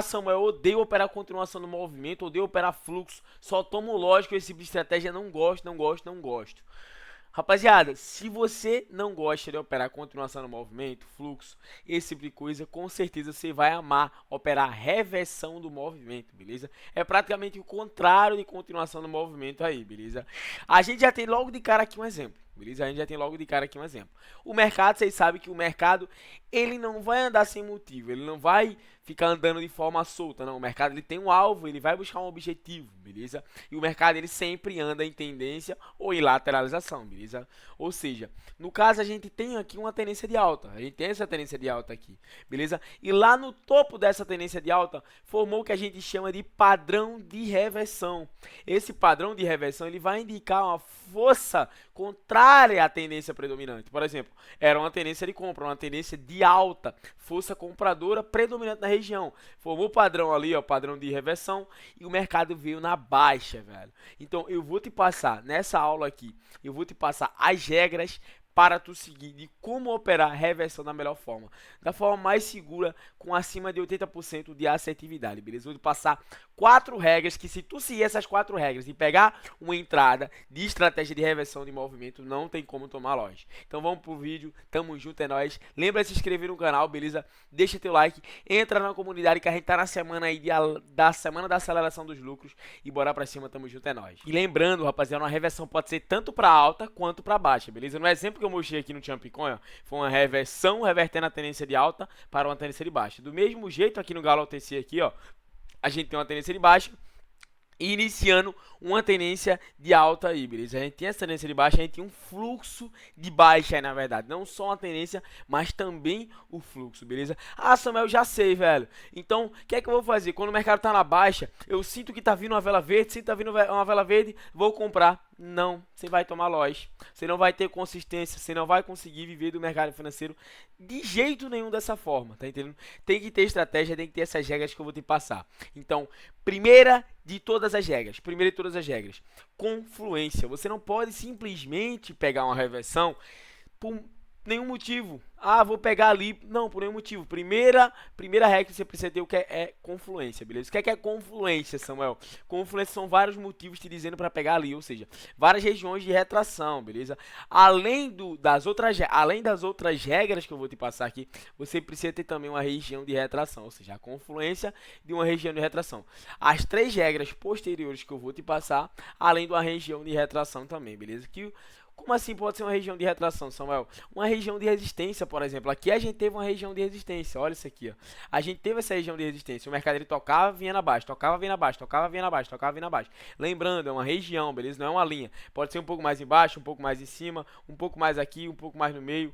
Samuel, eu odeio operar continuação do movimento, odeio operar fluxo, só tomo lógico, esse tipo de estratégia, não gosto, não gosto, não gosto. Rapaziada, se você não gosta de operar continuação no movimento, fluxo, esse tipo de coisa, com certeza você vai amar operar reversão do movimento, beleza? É praticamente o contrário de continuação do movimento aí, beleza? A gente já tem logo de cara aqui um exemplo, beleza? A gente já tem logo de cara aqui um exemplo. O mercado, vocês sabem que o mercado, ele não vai andar sem motivo, ele não vai ficar andando de forma solta, não. O mercado, ele tem um alvo, ele vai buscar um objetivo, beleza? E o mercado, ele sempre anda em tendência ou em lateralização, beleza? Ou seja, no caso a gente tem aqui uma tendência de alta, a gente tem essa tendência de alta aqui, beleza? E lá no topo dessa tendência de alta formou o que a gente chama de padrão de reversão. Esse padrão de reversão, ele vai indicar uma força contrária à tendência predominante. Por exemplo, era uma tendência de compra, uma tendência de alta, força compradora predominante na região. Formou o padrão ali, ó, padrão de reversão, e o mercado veio na baixa, velho. Então eu vou te passar nessa aula aqui, eu vou te passar as regras para tu seguir de como operar a reversão da melhor forma, da forma mais segura, com acima de 80% de assertividade, beleza? Vou te passar 4 regras que, se tu seguir essas 4 regras e pegar uma entrada de estratégia de reversão de movimento, não tem como tomar loja. Então vamos pro vídeo, tamo junto, é nóis. Lembra de se inscrever no canal, beleza? Deixa teu like, entra na comunidade que a gente tá na semana aí da semana da aceleração dos lucros, e bora pra cima, tamo junto, é nóis. E lembrando, rapaziada, uma reversão pode ser tanto pra alta quanto pra baixa, beleza? No exemplo que eu mostrei aqui no Champcoin, ó, foi uma reversão revertendo a tendência de alta para uma tendência de baixa. Do mesmo jeito aqui no Galo OTC aqui, ó, a gente tem uma tendência de baixa e iniciando uma tendência de alta aí, beleza? A gente tem essa tendência de baixa, a gente tem um fluxo de baixa aí, na verdade. Não só uma tendência, mas também o fluxo, beleza? Ah, Samuel, já sei, velho. Então, o que é que eu vou fazer? Quando o mercado tá na baixa, eu sinto que tá vindo uma vela verde, sinto que tá vindo uma vela verde, vou comprar. Não, você vai tomar loss. Você não vai ter consistência, você não vai conseguir viver do mercado financeiro de jeito nenhum dessa forma, tá entendendo? Tem que ter estratégia, tem que ter essas regras que eu vou te passar. Então, primeira de todas as regras, confluência. Você não pode simplesmente pegar uma reversão por nenhum motivo. Ah, vou pegar ali. Não, por nenhum motivo. Primeira regra que você precisa ter, o que é confluência, beleza? O que é confluência, Samuel? Confluência são vários motivos te dizendo para pegar ali, ou seja, várias regiões de retração, beleza? Das outras regras que eu vou te passar aqui, você precisa ter também uma região de retração, ou seja, a confluência de uma região de retração. As 3 regras posteriores que eu vou te passar, além de uma região de retração também, beleza? Como assim pode ser uma região de retração, Samuel? Uma região de resistência, por exemplo. Aqui a gente teve uma região de resistência. Olha isso aqui, ó. A gente teve essa região de resistência. O mercado, ele tocava, vinha na baixa, tocava, vinha na baixa, tocava, vinha na baixa, tocava, vinha na baixa. Lembrando, é uma região, beleza? Não é uma linha. Pode ser um pouco mais embaixo, um pouco mais em cima, um pouco mais aqui, um pouco mais no meio.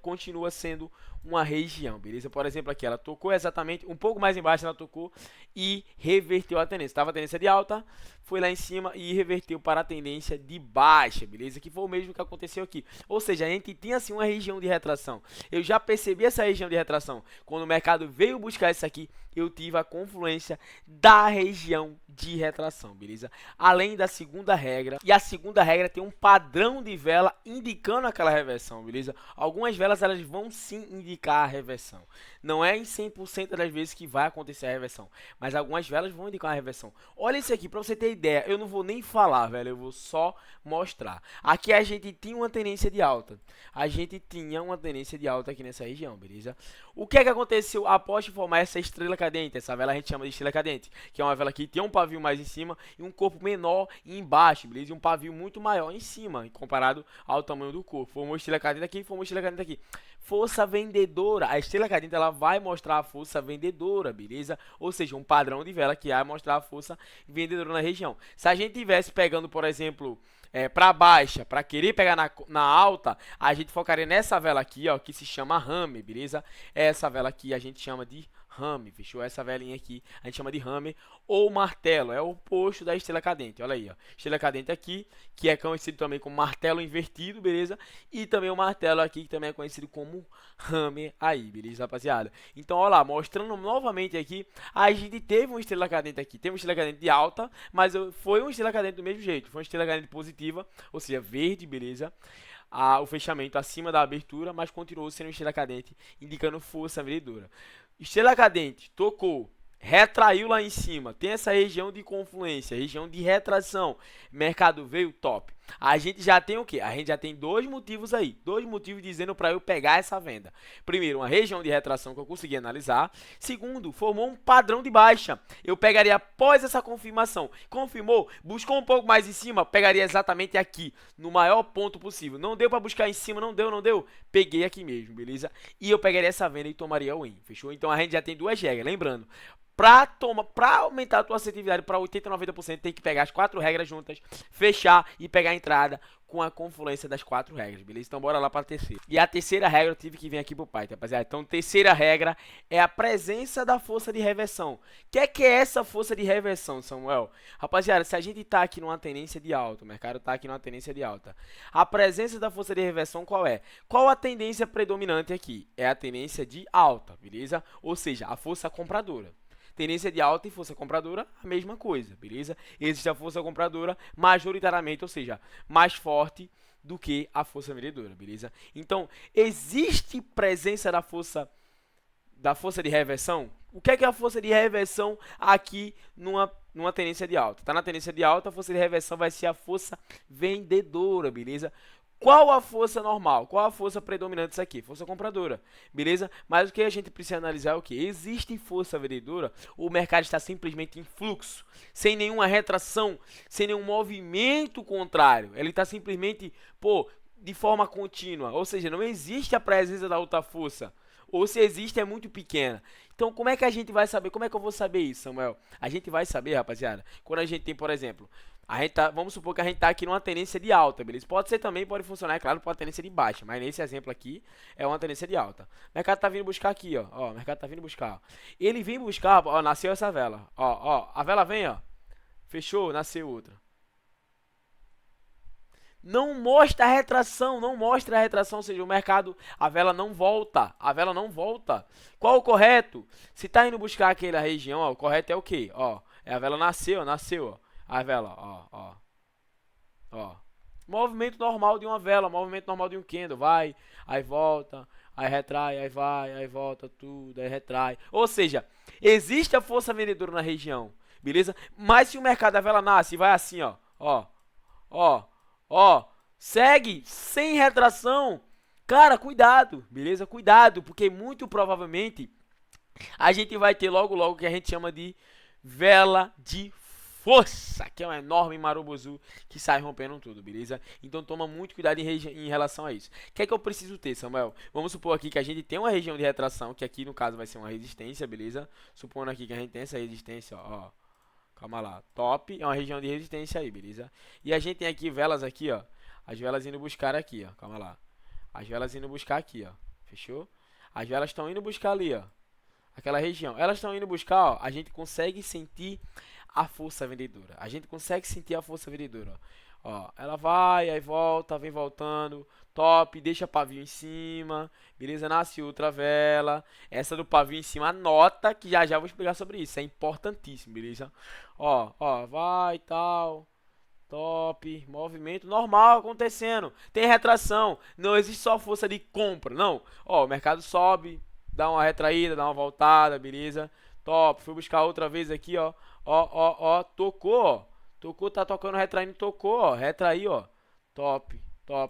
Continua sendo uma região, beleza? Por exemplo, aqui ela tocou exatamente um pouco mais embaixo, ela tocou e reverteu a tendência. Estava a tendência de alta, foi lá em cima e reverteu para a tendência de baixa, beleza? Que foi o mesmo que aconteceu aqui. Ou seja, a gente tinha assim uma região de retração. Eu já percebi essa região de retração. Quando o mercado veio buscar isso aqui, eu tive a confluência da região de retração, beleza? Além da segunda regra, e a segunda regra tem um padrão de vela indicando aquela reversão, beleza? Algumas velas, elas vão sim indicar a reversão. Não é em 100% das vezes que vai acontecer a reversão, mas algumas velas vão indicar a reversão. Olha isso aqui, para você ter ideia, eu não vou nem falar, velho, eu vou só mostrar. Aqui a gente tinha uma tendência de alta. Aqui nessa região, beleza? O que é que aconteceu após formar essa estrela cadente? Essa vela a gente chama de estrela cadente, que é uma vela que tem um pavio mais em cima e um corpo menor embaixo, beleza? E um pavio muito maior em cima, comparado ao tamanho do corpo. Formou estrela cadente aqui, formou estrela cadente aqui. Força vendedora. A estrela cadente, ela vai mostrar a força vendedora, beleza? Ou seja, um padrão de vela que vai mostrar a força vendedora na região. Se a gente tivesse pegando, por exemplo, para baixa, para querer pegar na alta, a gente focaria nessa vela aqui, ó, que se chama Hammer, beleza? Essa vela aqui a gente chama de Hammer, fechou? Essa velinha aqui a gente chama de Hammer ou martelo, é o oposto da estrela cadente. Olha aí, ó, estrela cadente aqui, que é conhecido também como martelo invertido, beleza? E também o martelo aqui, que também é conhecido como Hammer aí, beleza, rapaziada? Então, olha lá, mostrando novamente aqui, a gente teve uma estrela cadente aqui, teve uma estrela cadente de alta, mas foi uma estrela cadente do mesmo jeito, foi uma estrela cadente positiva, ou seja, verde, beleza? O fechamento acima da abertura, mas continuou sendo uma estrela cadente, indicando força vendedora. Estrela cadente, tocou, retraiu lá em cima, tem essa região de confluência, região de retração, mercado veio top. A gente já tem o quê? A gente já tem dois motivos aí, dois motivos dizendo para eu pegar essa venda. Primeiro, uma região de retração que eu consegui analisar. Segundo, formou um padrão de baixa. Eu pegaria após essa confirmação. Confirmou, buscou um pouco mais em cima, pegaria exatamente aqui, no maior ponto possível. Não deu para buscar em cima, não deu. Peguei aqui mesmo, beleza? E eu pegaria essa venda e tomaria o win, fechou? Então a gente já tem duas regras, lembrando. Para aumentar a tua assertividade para 80, 90%, tem que pegar as 4 regras juntas, fechar e pegar a entrada com a confluência das 4 regras, beleza? Então bora lá para a terceira. E a terceira regra eu tive que vir aqui pro Python, rapaziada. Então terceira regra é a presença da força de reversão. O que é essa força de reversão, Samuel? Rapaziada, se a gente tá aqui numa tendência de alta, o mercado tá aqui numa tendência de alta, a presença da força de reversão qual é? Qual a tendência predominante aqui? É a tendência de alta, beleza? Ou seja, a força compradora. Tendência de alta e força compradora, a mesma coisa, beleza? Existe a força compradora majoritariamente, ou seja, mais forte do que a força vendedora, beleza? Então, existe presença da força de reversão? O que é a força de reversão aqui numa tendência de alta? Tá na tendência de alta, a força de reversão vai ser a força vendedora, beleza? Qual a força normal? Qual a força predominante disso aqui? Força compradora, beleza? Mas o que a gente precisa analisar é o que? Existe força vendedora? O mercado está simplesmente em fluxo, sem nenhuma retração, sem nenhum movimento contrário. Ele está simplesmente, de forma contínua. Ou seja, não existe a presença da outra força. Ou se existe, é muito pequena. Então, como é que a gente vai saber? Como é que eu vou saber isso, Samuel? A gente vai saber, rapaziada, quando a gente tem, por exemplo, vamos supor que a gente está aqui numa tendência de alta, beleza? Pode ser também, pode funcionar, é claro, pode tendência de baixa, mas nesse exemplo aqui é uma tendência de alta. O mercado está vindo buscar aqui, ó. O mercado está vindo buscar. Ele vem buscar, ó, nasceu essa vela. A vela vem, ó. Fechou, nasceu outra. Não mostra a retração, ou seja, o mercado, a vela não volta, Qual o correto? Se está indo buscar aquela região, ó, o correto é o quê? É a vela nasceu, ó. A vela, ó. Movimento normal de uma vela, movimento normal de um candle, vai, aí volta, aí retrai, aí vai, aí volta tudo, aí retrai. Ou seja, existe a força vendedora na região, beleza? Mas se o mercado da vela nasce e vai assim, segue sem retração, cara, cuidado, beleza? Cuidado, porque muito provavelmente a gente vai ter logo o que a gente chama de vela de força, que é um enorme marobozu que sai rompendo tudo, beleza? Então toma muito cuidado em relação a isso. O que é que eu preciso ter, Samuel? Vamos supor aqui que a gente tem uma região de retração, que aqui no caso vai ser uma resistência, beleza? Supondo aqui que a gente tem essa resistência, ó. Calma lá, top, é uma região de resistência aí, beleza? E a gente tem aqui velas aqui, ó. As velas indo buscar aqui, ó. Calma lá. As velas indo buscar aqui, ó. Fechou? As velas estão indo buscar ali, ó. Aquela região. Elas estão indo buscar, ó. A gente consegue sentir a força vendedora. A gente consegue sentir a força vendedora, ó. Ela vai, aí volta, vem voltando. Top, deixa pavio em cima. Beleza? Nasce outra vela. Essa do pavio em cima, anota que já vou explicar sobre isso. É importantíssimo, beleza? Vai e tal. Top, movimento normal acontecendo. Tem retração, não existe só força de compra, não. O mercado sobe, dá uma retraída, dá uma voltada, beleza? Top, fui buscar outra vez aqui, ó. Tocou, tá tocando, retraindo, tocou, retraiu, ó. Top.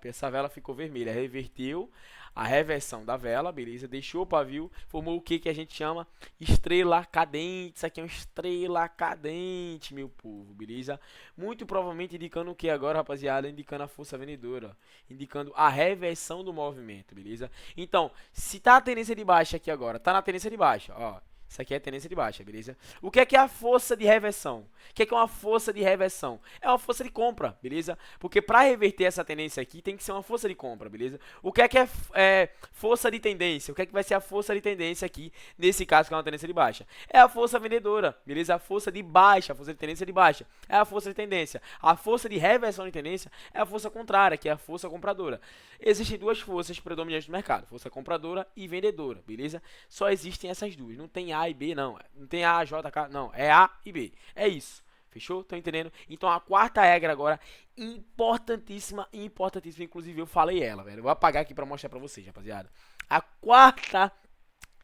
Essa vela ficou vermelha, reverteu a reversão da vela, beleza? Deixou o pavio, formou o que a gente chama estrela cadente. Isso aqui é uma estrela cadente, meu povo, beleza? Muito provavelmente indicando o que agora, rapaziada? Indicando a força vendedora, indicando a reversão do movimento, beleza? Então, se tá a tendência de baixa aqui agora, tá na tendência de baixa, ó. Isso aqui é a tendência de baixa, beleza? O que é a força de reversão? O que é uma força de reversão? É uma força de compra, beleza? Porque para reverter essa tendência aqui, tem que ser uma força de compra, beleza? O que é força de tendência? O que vai ser a força de tendência aqui, nesse caso que é uma tendência de baixa? É a força vendedora, beleza? A força de baixa, a força de tendência de baixa, é a força de tendência. A força de reversão de tendência é a força contrária, que é a força compradora. Existem duas forças predominantes no mercado, força compradora e vendedora, beleza? Só existem essas duas, não tem A e B, não. Não tem A, J, K, não. É A e B. É isso. Fechou? Estão entendendo? Então a quarta regra agora, importantíssima, inclusive eu falei ela, velho. Eu vou apagar aqui pra mostrar pra vocês, rapaziada. A quarta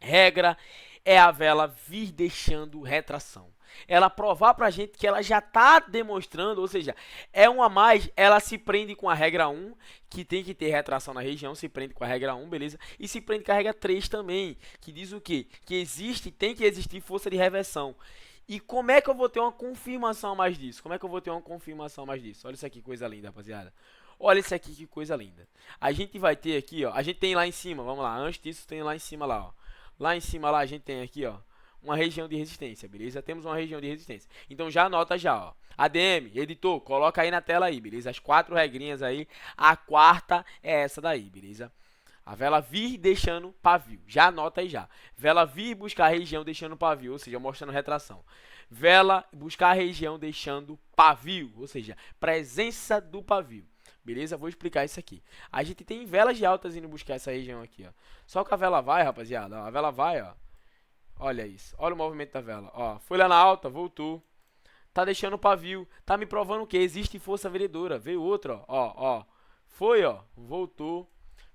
regra é a vela vir deixando retração. Ela provar pra gente que ela já está demonstrando, ou seja, é um a mais, ela se prende com a regra 1, que tem que ter retração na região, se prende com a regra 1, beleza? E se prende com a regra 3 também, que diz o quê? Que existe, tem que existir força de reversão. E como é que eu vou ter uma confirmação a mais disso? Como é que eu vou ter uma confirmação a mais disso? Olha isso aqui, coisa linda, rapaziada. Olha isso aqui, que coisa linda. A gente vai ter aqui, ó, a gente tem lá em cima, vamos lá, antes disso tem lá em cima lá, ó. Lá em cima lá a gente tem aqui, ó, uma região de resistência, beleza? Temos uma região de resistência. Então já anota já, ó. ADM, editor, coloca aí na tela aí, beleza? As 4 regrinhas aí. A quarta é essa daí, beleza? A vela vir deixando pavio. Já anota aí já. Vela vir buscar a região deixando pavio, ou seja, mostrando retração. Vela buscar a região deixando pavio, ou seja, presença do pavio. Beleza? Vou explicar isso aqui. A gente tem velas de altas indo buscar essa região aqui, ó. Só que a vela vai, rapaziada, ó, a vela vai, ó. Olha isso. Olha o movimento da vela. Ó, foi lá na alta, voltou. Tá deixando o pavio. Tá me provando que existe força vendedora. Veio outra, ó. Ó. Foi, ó. Voltou.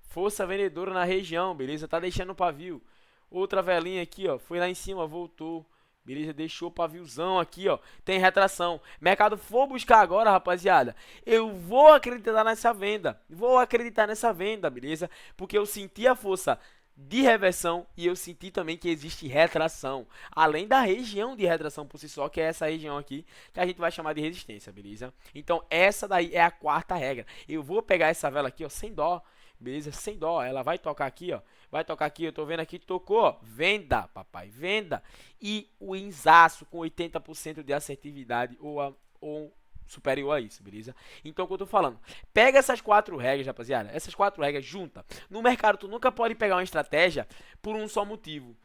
Força vendedora na região, beleza? Tá deixando o pavio. Outra velinha aqui, ó. Foi lá em cima, voltou. Beleza? Deixou o paviozão aqui, ó. Tem retração. Mercado for buscar agora, rapaziada. Eu vou acreditar nessa venda. Vou acreditar nessa venda, beleza? Porque eu senti a força de reversão e eu senti também que existe retração, além da região de retração por si só, que é essa região aqui, que a gente vai chamar de resistência, beleza? Então essa daí é a quarta regra. Eu vou pegar essa vela aqui, ó, sem dó, beleza? Sem dó, ela vai tocar aqui, ó, vai tocar aqui, eu tô vendo aqui, tocou, ó, venda, papai, venda, e o insaço com 80% de assertividade ou superior a isso, beleza? Então, o que eu tô falando? Pega essas 4 regras, rapaziada. Essas 4 regras junta. No mercado, tu nunca pode pegar uma estratégia por um só motivo.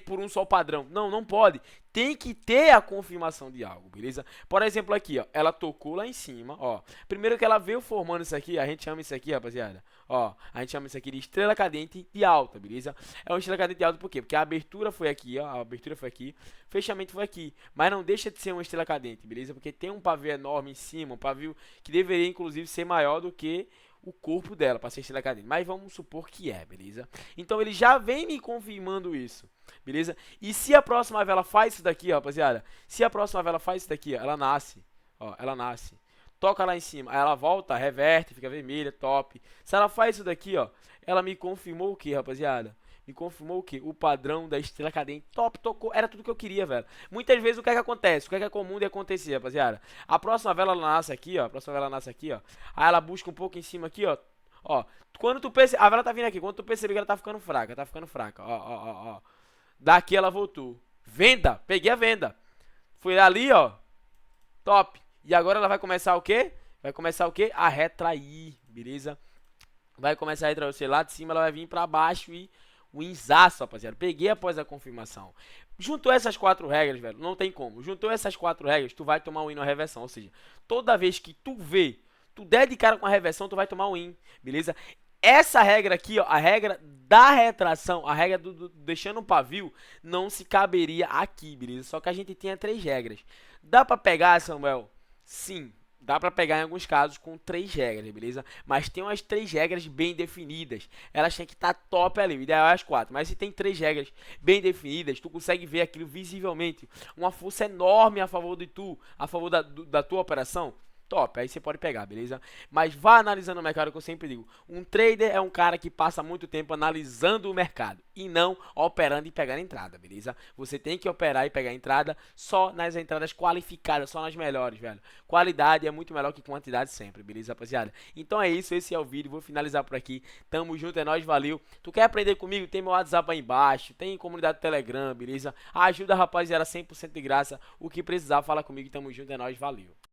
Por um só padrão. Não, não pode. Tem que ter a confirmação de algo, beleza? Por exemplo, aqui, ó. Ela tocou lá em cima, ó. Primeiro que ela veio formando isso aqui, a gente chama isso aqui, rapaziada. Ó, a gente chama isso aqui de estrela cadente de alta, beleza? É uma estrela cadente de alta por quê? Porque a abertura foi aqui, ó. A abertura foi aqui. Fechamento foi aqui. Mas não deixa de ser uma estrela cadente, beleza? Porque tem um pavio enorme em cima, um pavio que deveria, inclusive, ser maior do que o corpo dela para ser estrela cadente. Mas vamos supor que é, beleza? Então ele já vem me confirmando isso, beleza? E se a próxima vela faz isso daqui, ó, rapaziada, se a próxima vela faz isso daqui, ó, ela nasce, ó, ela nasce, toca lá em cima, aí ela volta, reverte, fica vermelha, top. Se ela faz isso daqui, ó, ela me confirmou o que, rapaziada? Me confirmou o que? O padrão da estrela cadente. Top, tocou. Era tudo que eu queria, velho. Muitas vezes o que é que acontece? O que é comum de acontecer, rapaziada? A próxima vela ela nasce aqui, ó. A próxima vela nasce aqui, ó. Aí ela busca um pouco em cima aqui, ó. Ó. Quando tu percebe. A vela tá vindo aqui. Quando tu perceber que ela tá ficando fraca. Tá ficando fraca. Ó. Daqui ela voltou. Venda. Peguei a venda. Foi ali, ó. Top. E agora ela vai começar o quê? Vai começar o quê? A retrair. Beleza? Vai começar a retrair. Ou seja, lá de cima ela vai vir pra baixo e o insaço, rapaziada. Peguei após a confirmação. Juntou essas 4 regras, velho. Não tem como. Juntou essas 4 regras, tu vai tomar um win na reversão. Ou seja, toda vez que tu vê, tu der de cara com a reversão, tu vai tomar um win. Beleza? Essa regra aqui, ó, a regra da retração, a regra do deixando o pavio, não se caberia aqui, beleza? Só que a gente tinha 3 regras. Dá pra pegar, Samuel? Sim. Dá pra pegar em alguns casos com 3 regras, beleza? Mas tem umas 3 regras bem definidas. Elas têm que estar top ali, o ideal é as 4. Mas se tem 3 regras bem definidas, tu consegue ver aquilo visivelmente. Uma força enorme a favor de tu, a favor da tua operação. Top, aí você pode pegar, beleza? Mas vá analisando o mercado, que eu sempre digo. Um trader é um cara que passa muito tempo analisando o mercado e não operando e pegando entrada, beleza? Você tem que operar e pegar entrada só nas entradas qualificadas, só nas melhores, velho. Qualidade é muito melhor que quantidade sempre, beleza, rapaziada? Então é isso, esse é o vídeo, vou finalizar por aqui. Tamo junto, é nóis, valeu. Tu quer aprender comigo? Tem meu WhatsApp aí embaixo, tem comunidade do Telegram, beleza? Ajuda a rapaziada 100% de graça. O que precisar, fala comigo, tamo junto, é nóis, valeu.